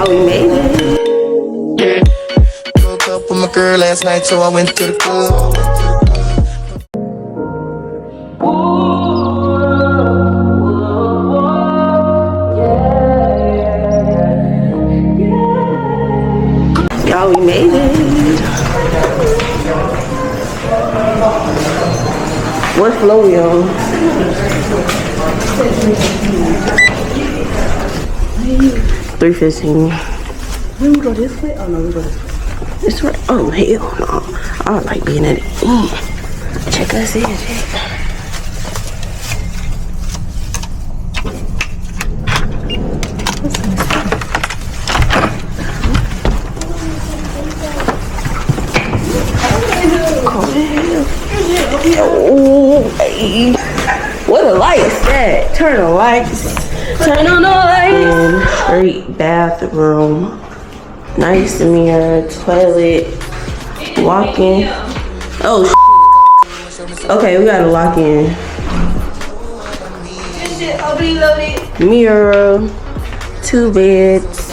Y'all, we made it. Woke up with my girl last night, so I went to the club. Y'all, we made it. What floor we on? 3:15. We go this way? Oh no, we go this way. Oh hell no. I don't like being at it. Check us in, check. Oh, hey. What a lights that? Turn the lights. Turn on the lights. Straight bathroom. Nice mirror, toilet, walk-in. Oh, okay, we gotta lock in. Mirror, 2 beds.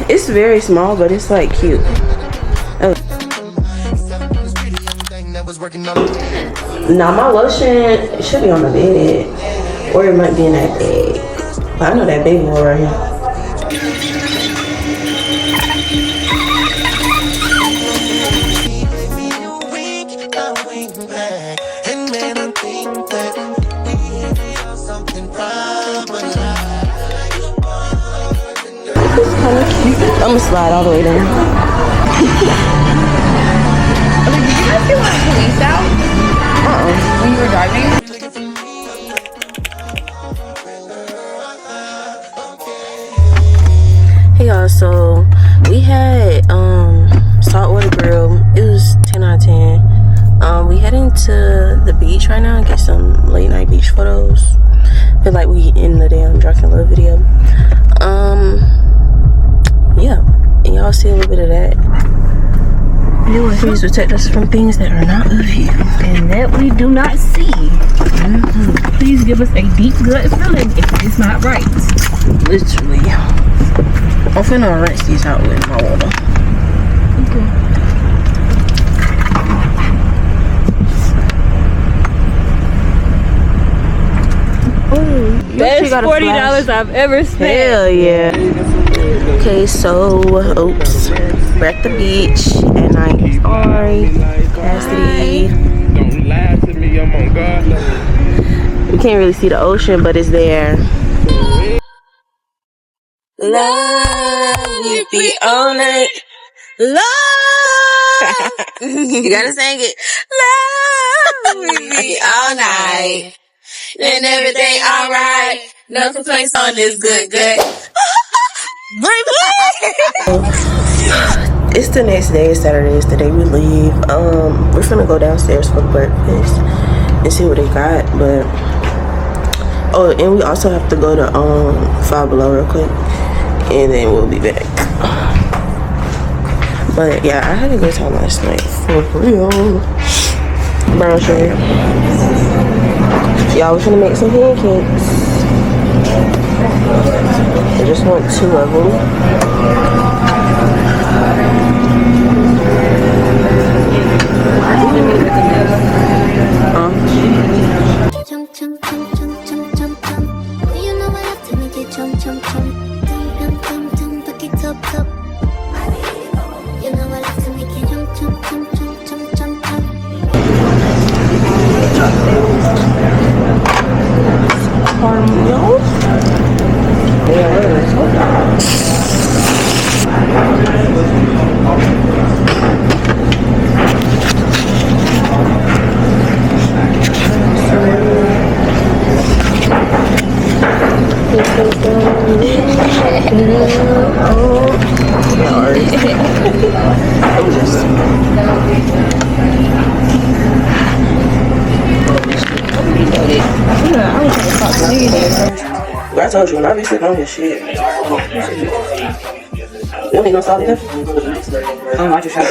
It's very small, but it's like cute. Oh. Now my lotion should be on the bed, or it might be in that bag. But I know that baby boy right here. It's kind of cute. I'm gonna slide all the way down. Did you guys feel like police out? When you were driving? Hey y'all, so we had saltwater grill. It was 10 out of 10. We heading to the beach right now and get some late night beach photos. Feel like we in the damn Drunken Love video. Yeah, and y'all see a little bit of that. Please protect us from things that are not of you And that we do not see. Please give us a deep gut feeling if it's not right. Literally. I'm finna rinse these out with my water. Okay. Best $40 I've ever spent. Hell yeah. Okay, so oops, we're at the beach at night. Sorry, Cassidy. Don't lie to me, I'm on God. We can't really see the ocean, but it's there. Love with me all night. Love. You gotta sing it. Love with me all night. And everything alright. No complaints on this good. It's the next day. It's Saturday. It's the day we leave. We're finna go downstairs for breakfast and see what they got. But oh, and we also have to go to Five Below real quick, and then we'll be back. But yeah, I had a good time last night for real. Brown sugar. Y'all, we're gonna make some pancakes. I just want 2 of them. I told you, when I be sitting on your shit. You don't need no salt and pepper? I just have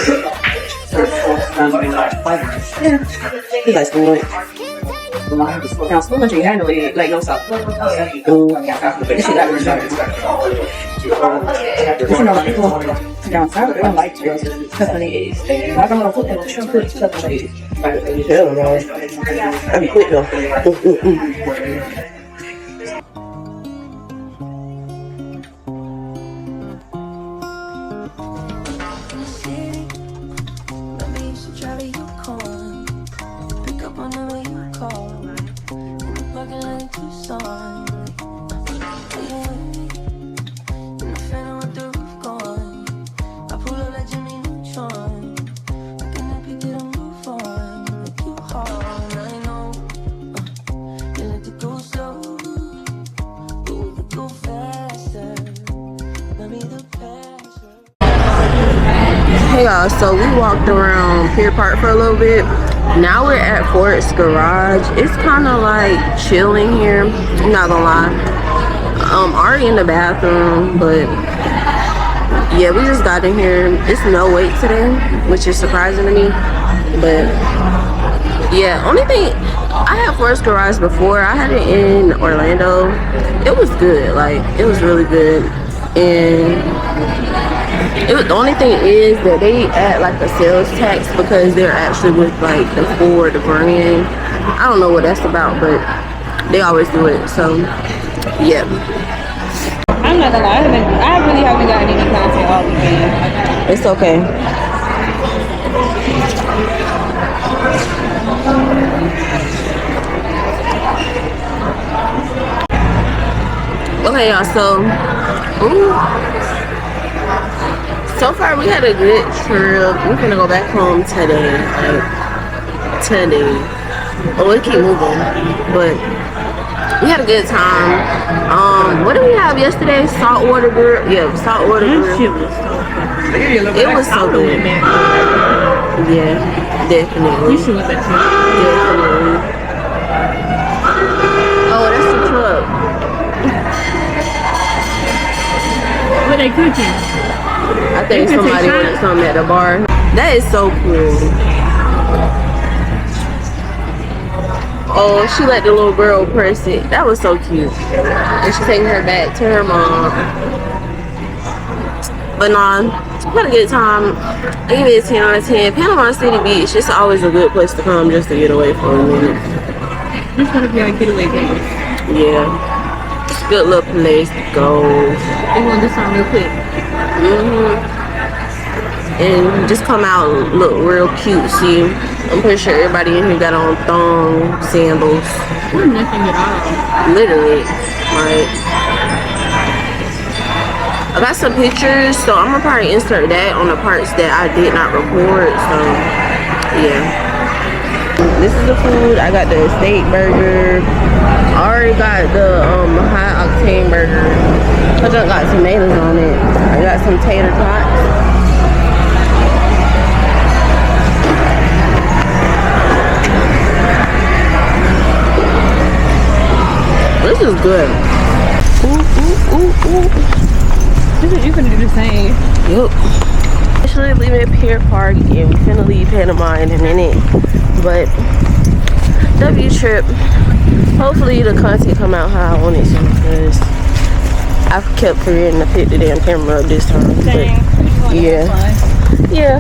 He likes to do it. Now, so much you handle it, like, no stop. Down south, they don't like stuff on the eggs. I don't know what they should put stuff on the eggs. Hell no. I'm quick though. Hey y'all, so we walked around Pier Park for a little bit. Now we're at Fort's Garage. It's kind of like chilling here. I'm not gonna lie. Already in the bathroom, but yeah, we just got in here. It's no wait today, which is surprising to me. But yeah, only thing, I had Fort's Garage before. I had it in Orlando. It was good. Like, it was really good. And the only thing is that they add like a sales tax because they're actually with like the Ford brand. I don't know what that's about, but they always do it. So yeah. I'm not gonna lie, I really haven't gotten any content all weekend. It's okay. Okay, y'all, so far we had a good trip. We're gonna go back home today. Oh, we keep moving, but we had a good time. What did we have yesterday? Saltwater grill. Yeah, saltwater grill. That shit was so good. It was so good. Yeah, definitely. You should have been too. Definitely. Oh, that's the truck. What they cooking? I think somebody wanted something at the bar. That is so cool. Oh, she let the little girl press it. That was so cute. And she's taking her back to her mom. But nah, we had a good time. I give it a 10 out of 10. Panama City Beach, it's always a good place to come just to get away for a minute. It's gonna be like getaway place. Yeah. It's a good little place to go. They want to do something real quick. And just come out and look real cutesy. I'm pretty sure everybody in here got on thong sandals. Nothing at all. Literally, like, I got some pictures, so I'm gonna probably insert that on the parts that I did not record. So yeah, this is the food. I got the steak burger. I already got the high octane burger. I just got tomatoes on it. I got some tater tots. This is good. Ooh. You can do the same. Yup. Actually leaving Pier Park and we're finna leave Panama in a minute. But W trip. Hopefully the content come out how I want it to because I've kept forgetting to pick the damn camera up this time. Dang. But, yeah.